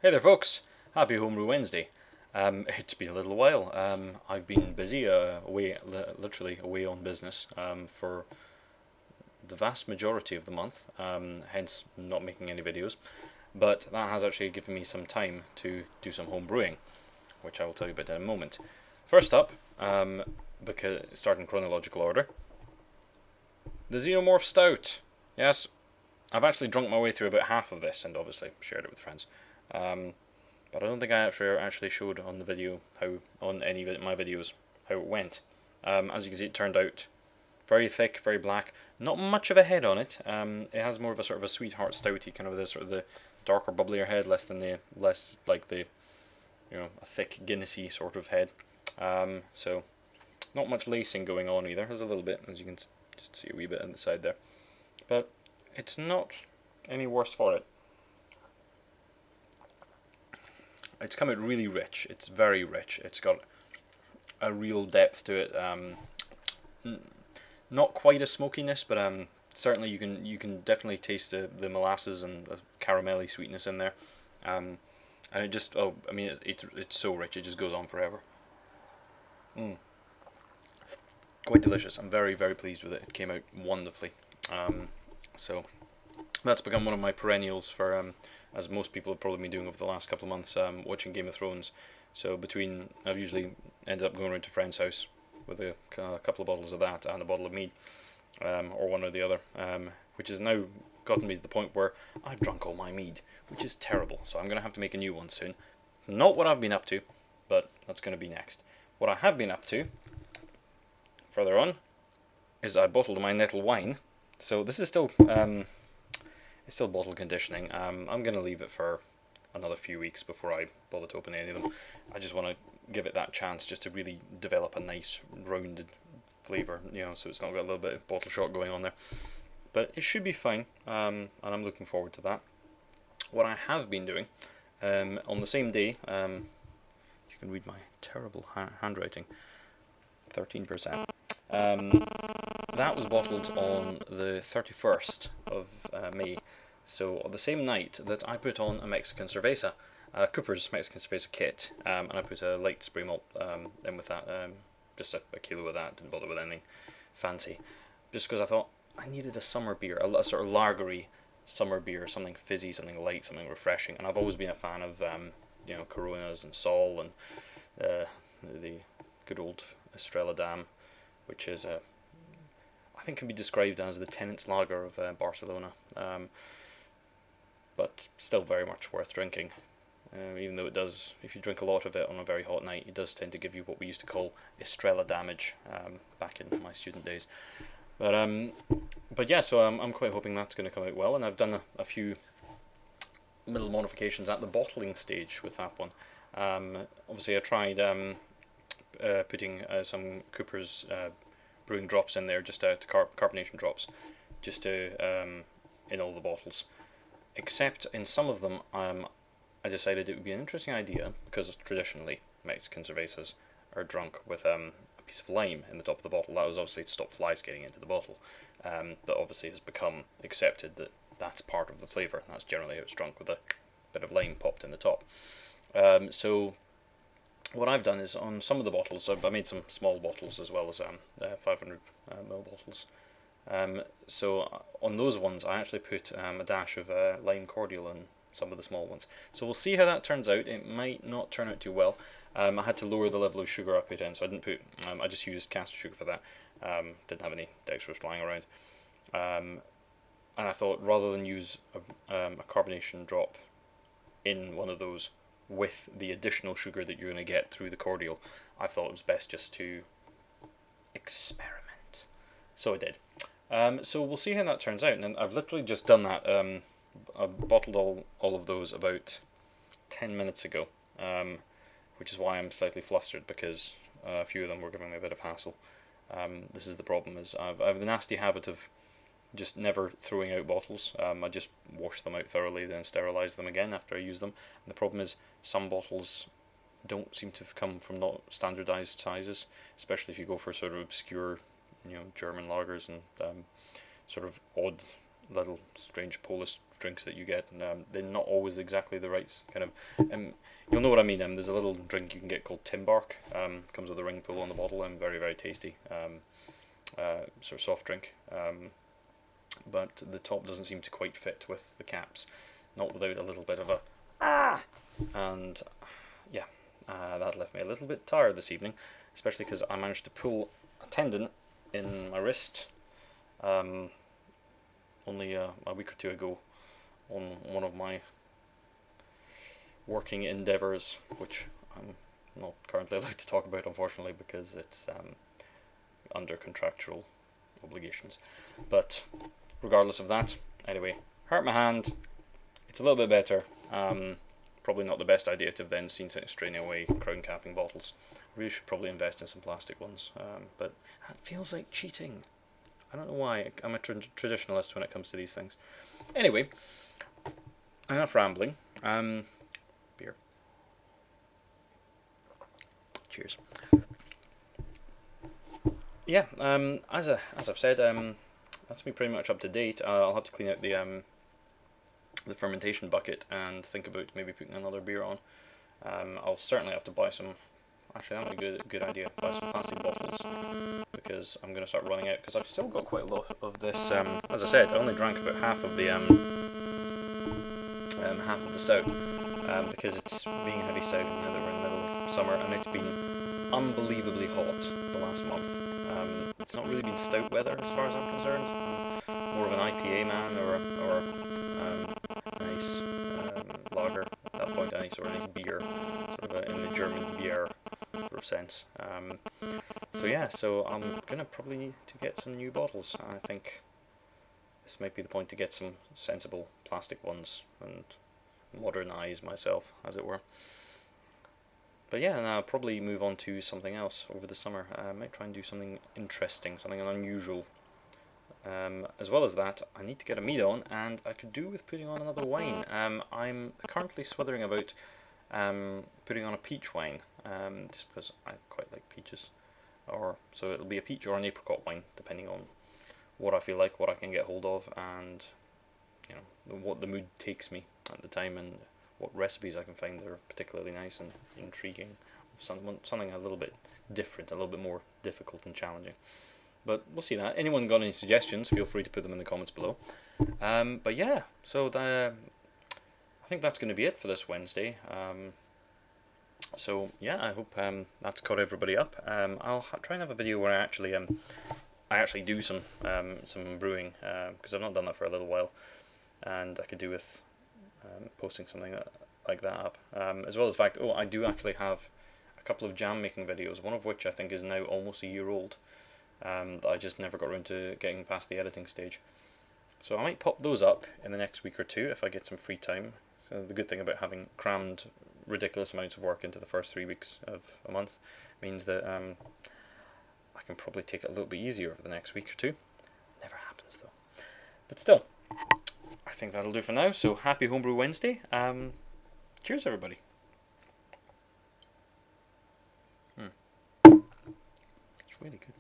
Hey there, folks! Happy Homebrew Wednesday. It's been a little while. I've been busy, literally away on business for the vast majority of the month, hence not making any videos. But that has actually given me some time to do some home brewing, which I will tell you about in a moment. First up, because starting chronological order, the Xenomorph Stout. Yes, I've actually drunk my way through about half of this, and obviously shared it with friends. But I don't think I actually showed on the video on any of my videos how it went. As you can see, it turned out very thick, very black. Not much of a head on it. It has more of a sort of a sweetheart stouty kind of the darker, bubblier head, less like the a thick Guinnessy sort of head. So not much lacing going on either. There's a little bit, as you can just see a wee bit on the side there, but it's not any worse for it. It's come out really rich. It's very rich. It's got a real depth to it. Not quite a smokiness, but certainly you can definitely taste the molasses and the caramelly sweetness in there. And it just it's so rich. It just goes on forever. Quite delicious. I'm very pleased with it. It came out wonderfully. So that's become one of my perennials for as most people have probably been doing over the last couple of months, watching Game of Thrones. So I've usually ended up going around to a friend's house with a couple of bottles of that and a bottle of mead, or one or the other, which has now gotten me to the point where I've drunk all my mead, which is terrible. So I'm going to have to make a new one soon. Not what I've been up to, but that's going to be next. What I have been up to, further on, is I bottled my nettle wine. So this is still it's still bottle conditioning. I'm going to leave it for another few weeks before I bother to open any of them. I just want to give it that chance just to really develop a nice rounded flavour, so it's not got a little bit of bottle shot going on there. But it should be fine, and I'm looking forward to that. What I have been doing, on the same day, you can read my terrible handwriting, 13%. That was bottled on the 31st of May, so on the same night that I put on a Mexican cerveza, Cooper's Mexican cerveza kit, and I put a light spray malt in with that, just a kilo of that. Didn't bother with anything fancy, just because I thought I needed a summer beer, a sort of lagery summer beer, something fizzy, something light, something refreshing. And I've always been a fan of Coronas and Sol and the good old Estrella Damm, which is I think can be described as the tenant's lager of Barcelona, but still very much worth drinking. Even though it does, if you drink a lot of it on a very hot night, it does tend to give you what we used to call Estrella damage back in my student days. But yeah, so I'm quite hoping that's going to come out well, and I've done a few little modifications at the bottling stage with that one. Obviously, I tried putting some Cooper's brewing drops in there, just to carbonation drops, just to in all the bottles. Except in some of them, I decided it would be an interesting idea, because traditionally Mexican cervezas are drunk with a piece of lime in the top of the bottle. That was obviously to stop flies getting into the bottle, but obviously it's become accepted that that's part of the flavour. That's generally how it's drunk, with a bit of lime popped in the top. So what I've done is, on some of the bottles, I made some small bottles as well as 500 ml bottles. So on those ones, I actually put a dash of lime cordial in some of the small ones. So we'll see how that turns out. It might not turn out too well. I had to lower the level of sugar I put in, so I didn't put. I just used caster sugar for that. Didn't have any dextrose lying around. And I thought, rather than use a carbonation drop in one of those with the additional sugar that you're going to get through the cordial, I thought it was best just to experiment. So I did. So we'll see how that turns out. And I've literally just done that. I bottled all of those about 10 minutes ago, which is why I'm slightly flustered, because a few of them were giving me a bit of hassle. This is the problem, is I have the nasty habit of just never throwing out bottles. I just wash them out thoroughly, then sterilise them again after I use them. And the problem is, some bottles don't seem to come from not standardised sizes, especially if you go for sort of obscure, German lagers and sort of odd little strange Polish drinks that you get, and they're not always exactly the right kind of. You'll know what I mean. There's a little drink you can get called Timbark. Comes with a ring pull on the bottle, and very very tasty. Sort of soft drink. But the top doesn't seem to quite fit with the caps, not without a little bit of a and yeah, that left me a little bit tired this evening, especially because I managed to pull a tendon in my wrist only a week or two ago on one of my working endeavours, which I'm not currently allowed to talk about, unfortunately, because it's under contractual obligations. But regardless of that, anyway, hurt my hand. It's a little bit better. Probably not the best idea to have then seen straining away crown capping bottles. Really should probably invest in some plastic ones, but that feels like cheating. I don't know why. I'm a traditionalist when it comes to these things. Anyway, enough rambling. Beer. Cheers. Yeah. As I've said, that's me pretty much up to date. I'll have to clean out the fermentation bucket and think about maybe putting another beer on. I'll certainly have to buy some. Actually, that'd be a good idea. Buy some plastic bottles, because I'm going to start running out. Because I've still got quite a lot of this. As I said, I only drank about half of the stout, because it's being a heavy stout now that we're in the middle of summer, and it's been unbelievably hot the last month. It's not really been stout weather as far as I'm concerned. I'm more of an IPA man, or a nice lager at that point, any sort of nice beer, sort of in the German beer sort of sense. So yeah, so I'm gonna probably need to get some new bottles. I think this might be the point to get some sensible plastic ones and modernise myself, as it were. But yeah, and I'll probably move on to something else over the summer. I might try and do something interesting, something unusual. As well as that, I need to get a mead on, and I could do with putting on another wine. I'm currently swithering about putting on a peach wine, just because I quite like peaches. So it'll be a peach or an apricot wine, depending on what I feel like, what I can get hold of, and what the mood takes me at the time, and what recipes I can find that are particularly nice and intriguing. Something a little bit different, a little bit more difficult and challenging. But we'll see that. Anyone got any suggestions, feel free to put them in the comments below. But yeah, so I think that's going to be it for this Wednesday. So yeah, I hope that's caught everybody up. I'll try and have a video where I actually do some brewing, because I've not done that for a little while, and I could do with posting something like that up. As well as the fact, I do actually have a couple of jam making videos, one of which I think is now almost a year old. That I just never got around to getting past the editing stage. So I might pop those up in the next week or two if I get some free time. So the good thing about having crammed ridiculous amounts of work into the first 3 weeks of a month means that I can probably take it a little bit easier over the next week or two. Never happens though. But still, I think that'll do for now. So happy Homebrew Wednesday. Cheers everybody. It's really good.